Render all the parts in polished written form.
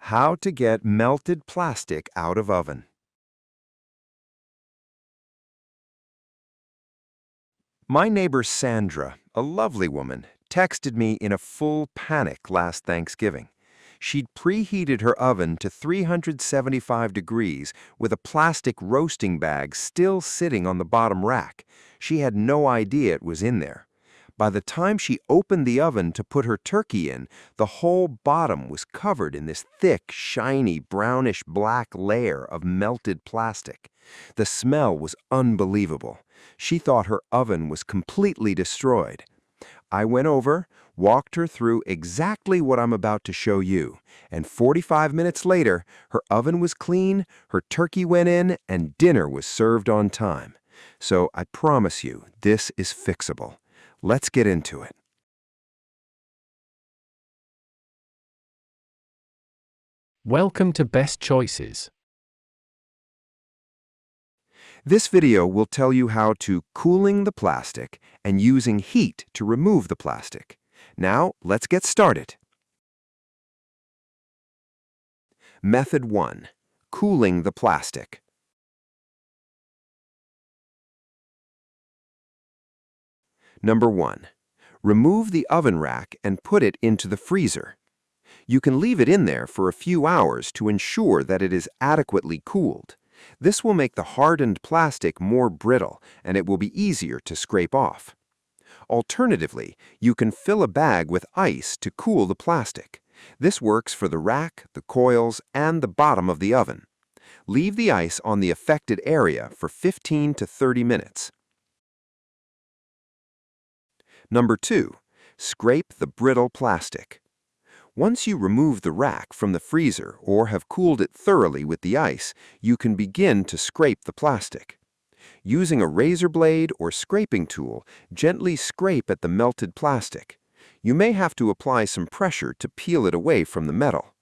How to get melted plastic out of oven. My neighbor Sandra, a lovely woman, texted me in a full panic last Thanksgiving. She'd preheated her oven to 375 degrees with a plastic roasting bag still sitting on the bottom rack. She had no idea it was in there. By the time she opened the oven to put her turkey in, the whole bottom was covered in this thick, shiny, brownish-black layer of melted plastic. The smell was unbelievable. She thought her oven was completely destroyed. I went over, walked her through exactly what I'm about to show you, and 45 minutes later, her oven was clean, her turkey went in, and dinner was served on time. So I promise you, this is fixable. Let's get into it. Welcome to Best Choices. This video will tell you how to cooling the plastic and using heat to remove the plastic. Now, let's get started. Method 1. Cooling the plastic. Number 1. Remove the oven rack and put it into the freezer. You can leave it in there for a few hours to ensure that it is adequately cooled. This will make the hardened plastic more brittle and it will be easier to scrape off. Alternatively, you can fill a bag with ice to cool the plastic. This works for the rack, the coils, and the bottom of the oven. Leave the ice on the affected area for 15 to 30 minutes. Number 2. Scrape the brittle plastic. Once you remove the rack from the freezer or have cooled it thoroughly with the ice, you can begin to scrape the plastic. Using a razor blade or scraping tool, gently scrape at the melted plastic. You may have to apply some pressure to peel it away from the metal.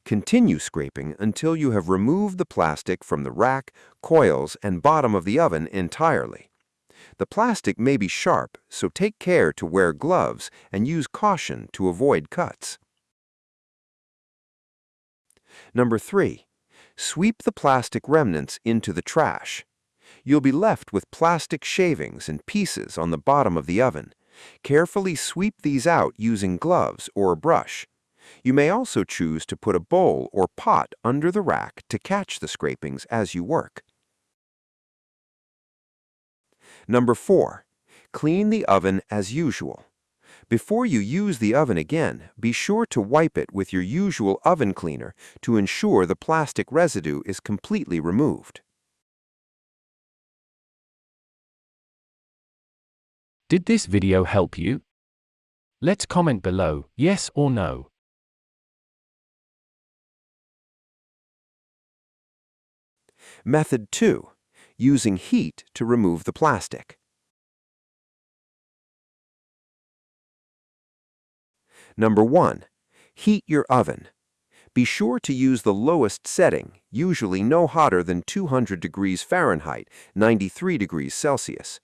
Continue scraping until you have removed the plastic from the rack, coils, and bottom of the oven entirely. The plastic may be sharp, so take care to wear gloves and use caution to avoid cuts. Number 3. Sweep the plastic remnants into the trash. You'll be left with plastic shavings and pieces on the bottom of the oven. Carefully sweep these out using gloves or a brush. You may also choose to put a bowl or pot under the rack to catch the scrapings as you work. Number 4. Clean the oven as usual. Before you use the oven again, be sure to wipe it with your usual oven cleaner to ensure the plastic residue is completely removed. Did this video help you? Let's comment below, yes or no. Method 2. Using heat to remove the plastic. Number 1. Heat your oven. Be sure to use the lowest setting, usually no hotter than 200 degrees Fahrenheit, 93 degrees Celsius.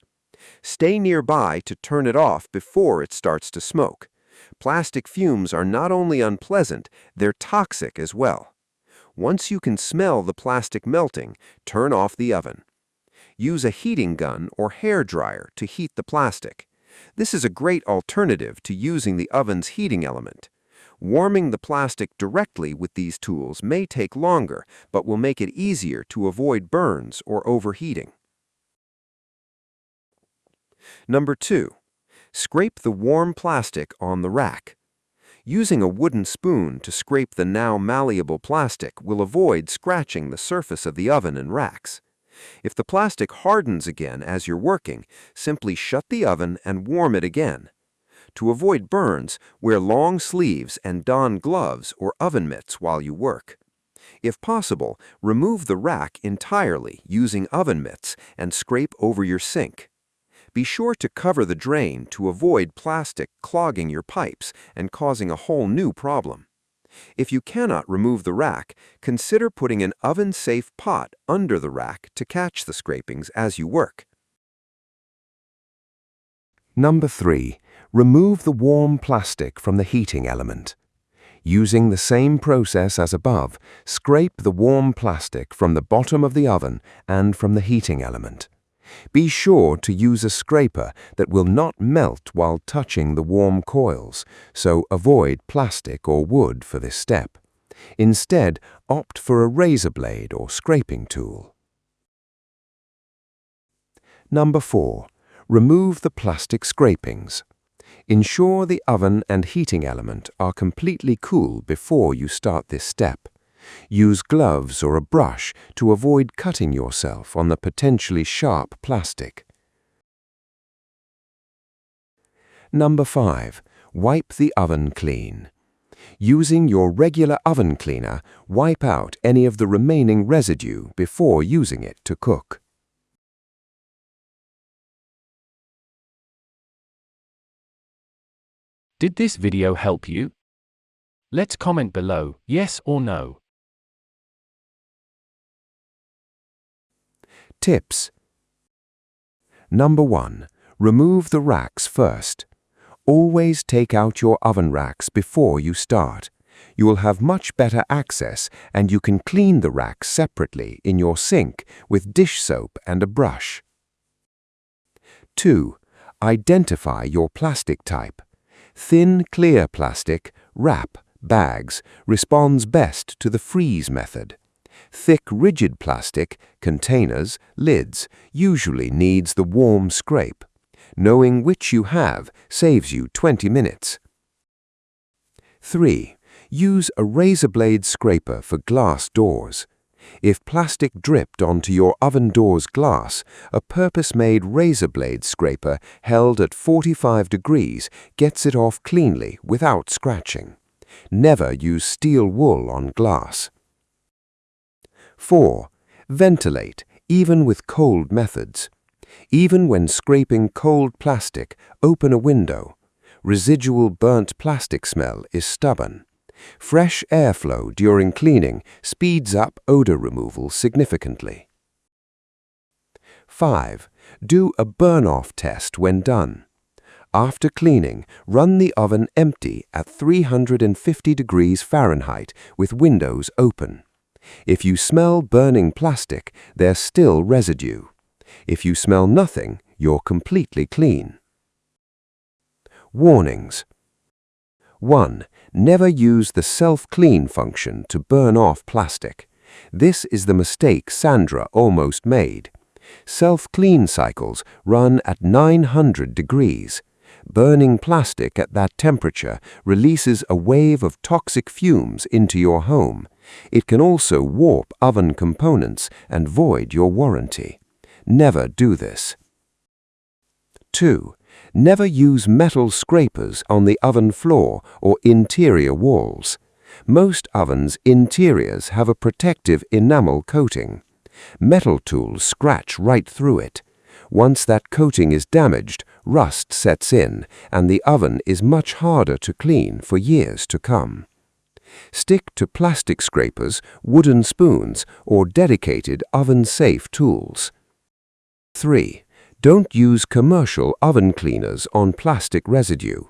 Stay nearby to turn it off before it starts to smoke. Plastic fumes are not only unpleasant, they're toxic as well. Once you can smell the plastic melting, turn off the oven. Use a heating gun or hair dryer to heat the plastic. This is a great alternative to using the oven's heating element. Warming the plastic directly with these tools may take longer, but will make it easier to avoid burns or overheating. Number 2. Scrape the warm plastic on the rack. Using a wooden spoon to scrape the now malleable plastic will avoid scratching the surface of the oven and racks. If the plastic hardens again as you're working, simply shut the oven and warm it again. To avoid burns, wear long sleeves and don gloves or oven mitts while you work. If possible, remove the rack entirely using oven mitts and scrape over your sink. Be sure to cover the drain to avoid plastic clogging your pipes and causing a whole new problem. If you cannot remove the rack, consider putting an oven-safe pot under the rack to catch the scrapings as you work. Number 3. Remove the warm plastic from the heating element. Using the same process as above, scrape the warm plastic from the bottom of the oven and from the heating element. Be sure to use a scraper that will not melt while touching the warm coils, so avoid plastic or wood for this step. Instead, opt for a razor blade or scraping tool. Number 4. Remove the plastic scrapings. Ensure the oven and heating element are completely cool before you start this step. Use gloves or a brush to avoid cutting yourself on the potentially sharp plastic. Number 5. Wipe the oven clean. Using your regular oven cleaner, wipe out any of the remaining residue before using it to cook. Did this video help you? Let's comment below, yes or no. Tips. Number 1. Remove the racks first. Always take out your oven racks before you start. You will have much better access and you can clean the racks separately in your sink with dish soap and a brush. 2. Identify your plastic type. Thin, clear plastic, wrap, bags, responds best to the freeze method. Thick, rigid plastic, containers, lids, usually needs the warm scrape. Knowing which you have saves you 20 minutes. 3. Use a razor blade scraper for glass doors. If plastic dripped onto your oven door's glass, a purpose-made razor blade scraper held at 45 degrees gets it off cleanly without scratching. Never use steel wool on glass. 4. Ventilate, even with cold methods. Even when scraping cold plastic, open a window. Residual burnt plastic smell is stubborn. Fresh airflow during cleaning speeds up odor removal significantly. 5. Do a burn-off test when done. After cleaning, run the oven empty at 350 degrees Fahrenheit with windows open. If you smell burning plastic, there's still residue. If you smell nothing, you're completely clean. Warnings. 1. Never use the self-clean function to burn off plastic. This is the mistake Sandra almost made. Self-clean cycles run at 900 degrees. Burning plastic at that temperature releases a wave of toxic fumes into your home. It can also warp oven components and void your warranty. Never do this. 2. Never use metal scrapers on the oven floor or interior walls. Most ovens' interiors have a protective enamel coating. Metal tools scratch right through it. Once that coating is damaged, rust sets in, and the oven is much harder to clean for years to come. Stick to plastic scrapers, wooden spoons, or dedicated oven-safe tools. 3. Don't use commercial oven cleaners on plastic residue.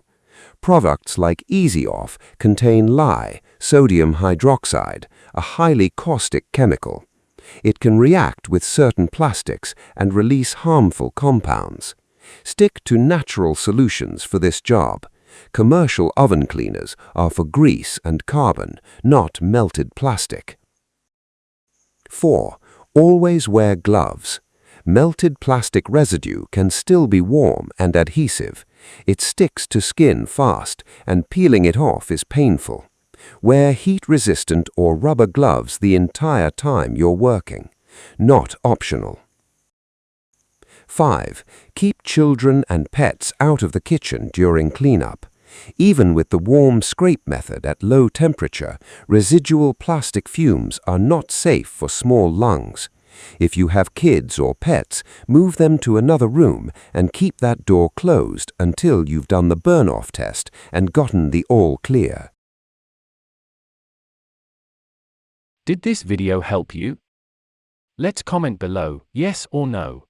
Products like Easy Off contain lye, sodium hydroxide, a highly caustic chemical. It can react with certain plastics and release harmful compounds. Stick to natural solutions for this job. Commercial oven cleaners are for grease and carbon, not melted plastic. 4. Always wear gloves. Melted plastic residue can still be warm and adhesive. It sticks to skin fast, and peeling it off is painful. Wear heat-resistant or rubber gloves the entire time you're working. Not optional. 5. Keep children and pets out of the kitchen during cleanup. Even with the warm scrape method at low temperature, residual plastic fumes are not safe for small lungs. If you have kids or pets, move them to another room and keep that door closed until you've done the burn-off test and gotten the all clear. Did this video help you? Let's comment below, yes or no.